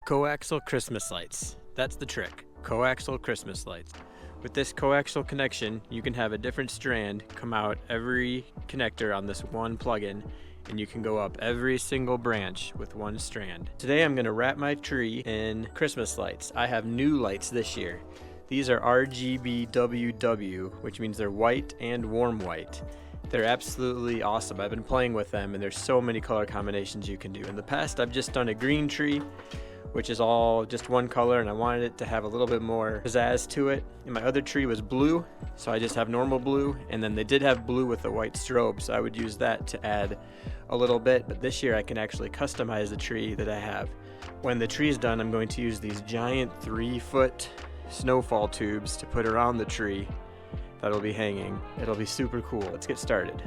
Coaxial Christmas lights. That's the trick. Coaxial Christmas lights. With this coaxial connection, you can have a different strand come out every connector on this one plug-in, and you can go up every single branch with one strand. Today I'm going to wrap my tree in Christmas lights. I have new lights this year. These are RGBWW, which means they're white and warm white. They're absolutely awesome. I've been playing with them and there's so many color combinations you can do. In the past I've just done a green tree, which is all just one color, and I wanted it to have a little bit more pizzazz to it. And my other tree was blue, so I just have normal blue, and then they did have blue with a white strobe, so I would use that to add a little bit. But this year I can actually customize the tree that I have. When the tree is done, I'm going to use these giant 3-foot snowfall tubes to put around the tree that'll be hanging. It'll be super cool. Let's get started.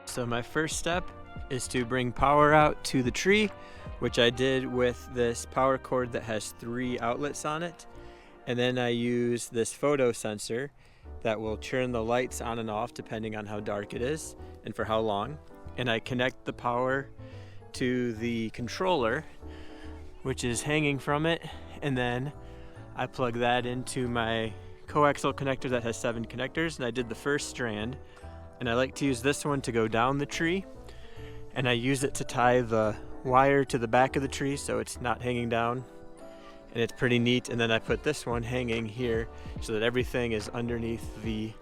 So my first step is to bring power out to the tree, which I did with this power cord that has 3 outlets on it. And then I use this photo sensor that will turn the lights on and off depending on how dark it is and for how long. And I connect the power to the controller, which is hanging from it. And then I plug that into my coaxial connector that has 7 connectors. And I did the first strand. And I like to use this one to go down the tree, and I use it to tie the wire to the back of the tree so it's not hanging down, and it's pretty neat. And then I put this one hanging here so that everything is underneath the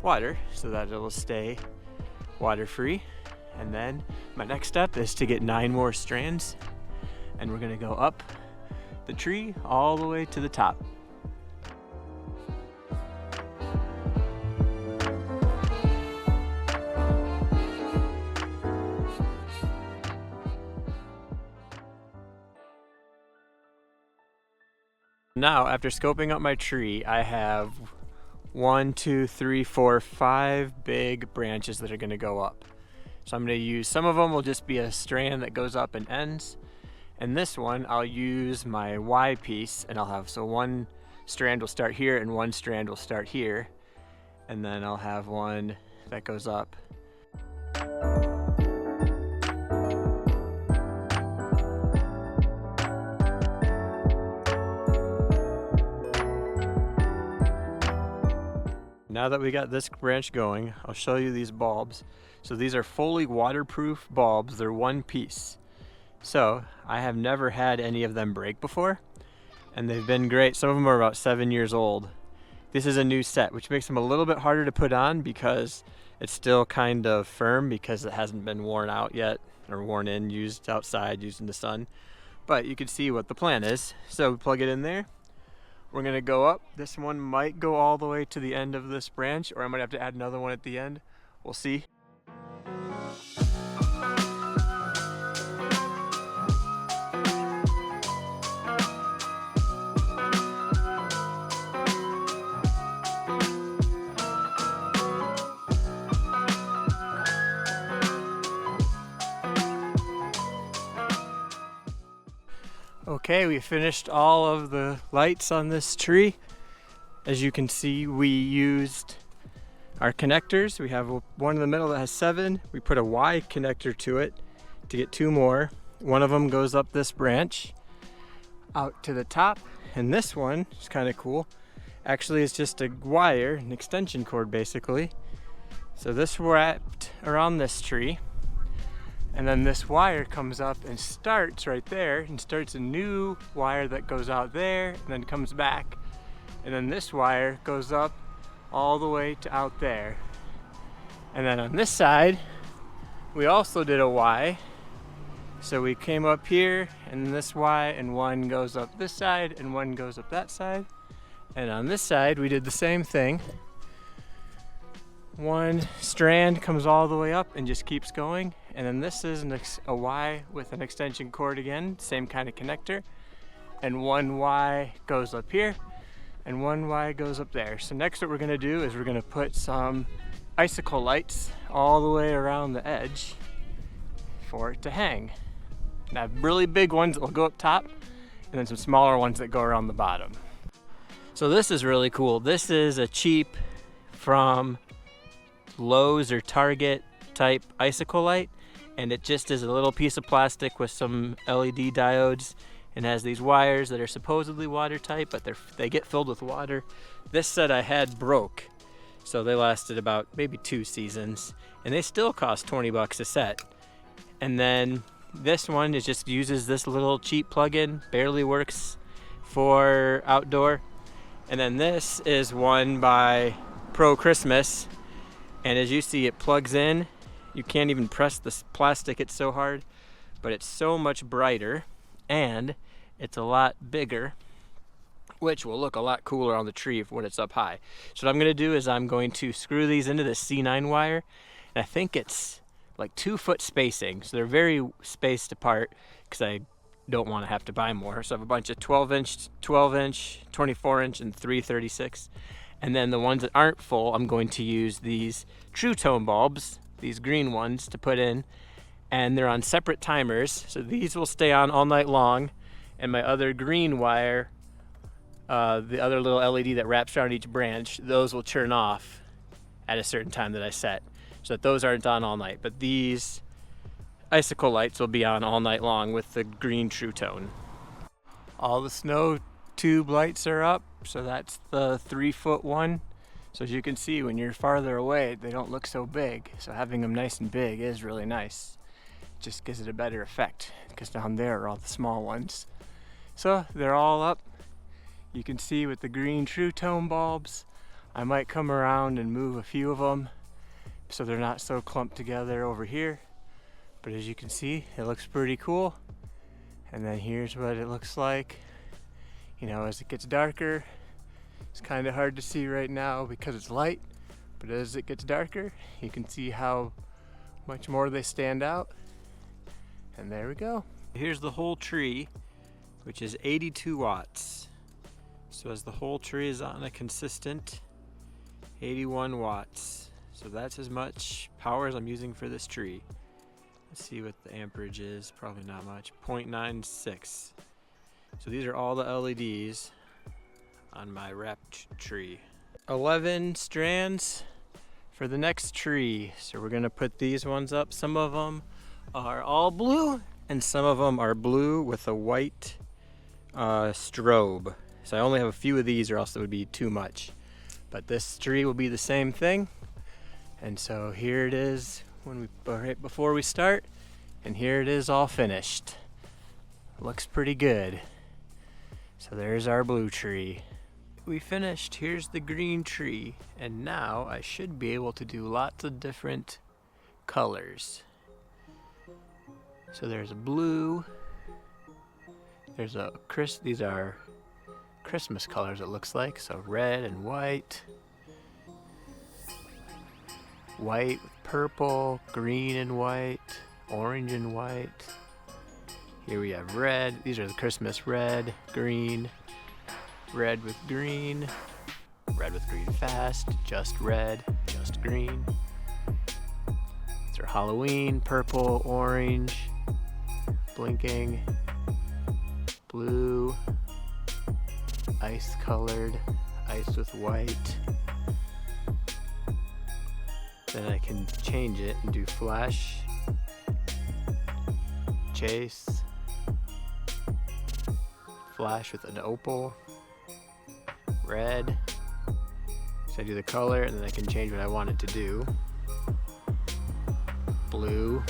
water so that it'll stay water free. And then my next step is to get 9 more strands, and we're gonna go up the tree all the way to the top. Now, after scoping out my tree, I have 1, 2, 3, 4, 5 big branches that are going to go up. So I'm going to use, some of them will just be a strand that goes up and ends. And this one, I'll use my Y piece, and I'll have, so one strand will start here and one strand will start here. And then I'll have one that goes up. Now that we got this branch going, I'll show you these bulbs. So these are fully waterproof bulbs. They're one piece. So I have never had any of them break before, and they've been great. Some of them are about 7 years old. This is a new set, which makes them a little bit harder to put on because it's still kind of firm because it hasn't been worn out yet, or worn in, used outside, used in the sun. But you can see what the plan is. So we plug it in there. We're gonna go up. This one might go all the way to the end of this branch, or I might have to add another one at the end. We'll see. Okay, we finished all of the lights on this tree. As you can see, we used our connectors. We have one in the middle that has 7. We put a Y connector to it to get 2 more. One of them goes up this branch out to the top, and this one is kind of cool. Actually, it's just a wire, an extension cord basically. So this wrapped around this tree. And then this wire comes up and starts right there, and starts a new wire that goes out there and then comes back. And then this wire goes up all the way to out there. And then on this side, we also did a Y. So we came up here and this Y, and one goes up this side and one goes up that side. And on this side, we did the same thing. One strand comes all the way up and just keeps going. And then this is a Y with an extension cord again, same kind of connector. And one Y goes up here, and one Y goes up there. So next what we're gonna do is we're gonna put some icicle lights all the way around the edge for it to hang. And I have really big ones that will go up top, and then some smaller ones that go around the bottom. So this is really cool. This is a cheap from Lowe's or Target type icicle light, and it just is a little piece of plastic with some LED diodes and has these wires that are supposedly watertight, but they get filled with water. This set I had broke, so they lasted about maybe 2 seasons, and they still cost 20 bucks a set. And then this one is just uses this little cheap plug-in, barely works for outdoor. And then this is one by ProChristmas, and as you see, it plugs in. You can't even press this plastic, it's so hard, but it's so much brighter and it's a lot bigger, which will look a lot cooler on the tree when it's up high. So what I'm gonna do is I'm going to screw these into the C9 wire, and I think it's like 2-foot spacing, so they're very spaced apart because I don't want to have to buy more. So I have a bunch of 12-inch, 12-inch, 24-inch, and 336. And then the ones that aren't full, I'm going to use these Tru-tone bulbs, these green ones, to put in. And they're on separate timers, so these will stay on all night long. And my other green wire, the other little LED that wraps around each branch, those will turn off at a certain time that I set, so that those aren't on all night. But these icicle lights will be on all night long with the green Tru-tone. All the snow tube lights are up, so that's the 3-foot one. So as you can see, when you're farther away, they don't look so big. So having them nice and big is really nice. Just gives it a better effect, because down there are all the small ones. So they're all up. You can see with the green Tru-tone bulbs, I might come around and move a few of them so they're not so clumped together over here. But as you can see, it looks pretty cool. And then here's what it looks like, you know, as it gets darker. It's kind of hard to see right now because it's light, but as it gets darker, you can see how much more they stand out. And there we go. Here's the whole tree, which is 82 watts. So as the whole tree is on a consistent 81 watts. So that's as much power as I'm using for this tree. Let's see what the amperage is, probably not much, 0.96. So these are all the LEDs on my wrapped tree. 11 strands for the next tree. So we're gonna put these ones up. Some of them are all blue and some of them are blue with a white strobe. So I only have a few of these or else it would be too much. But this tree will be the same thing. And so here it is right before we start, and here it is all finished. Looks pretty good. So there's our blue tree. We finished. Here's the green tree, and now I should be able to do lots of different colors. So there's a blue, there's a these are Christmas colors, it looks like, so red and white, white with purple, green and white, orange and white. Here we have red. These are the Christmas red, green, red with green fast, just red, just green. These are Halloween, purple, orange, blinking, blue, ice colored, ice with white. Then I can change it and do flash, chase, flash with an opal, red. So I do the color and then I can change what I want it to do. Blue.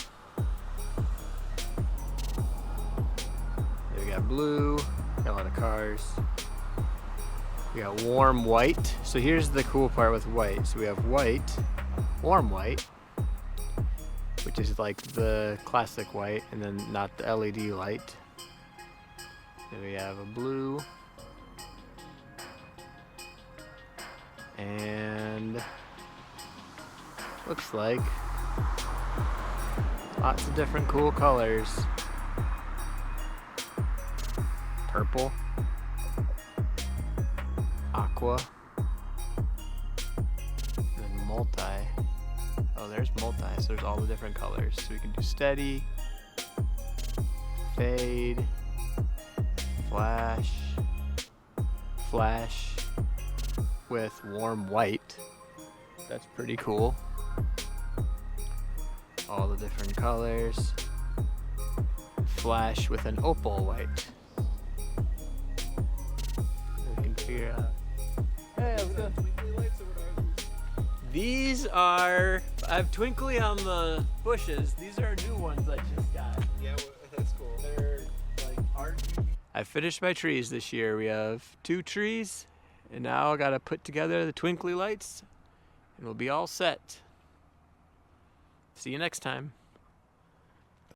There we got blue, got a lot of cars. We got warm white. So here's the cool part with white. So we have white, warm white, which is like the classic white, and then not the LED light. Then we have a blue, and looks like lots of different cool colors. Purple, aqua, and then multi. Oh, there's multi, so there's all the different colors. So we can do steady, fade, flash, flash, with warm white. That's pretty cool. All the different colors. Flash with an opal white. We can figure out. Hey, how's it going? These are, I have twinkly on the bushes. These are new ones I just got. Yeah, that's cool. They're like RGB. I finished my trees this year. We have 2 trees, and now I gotta put together the twinkly lights, and we'll be all set. See you next time.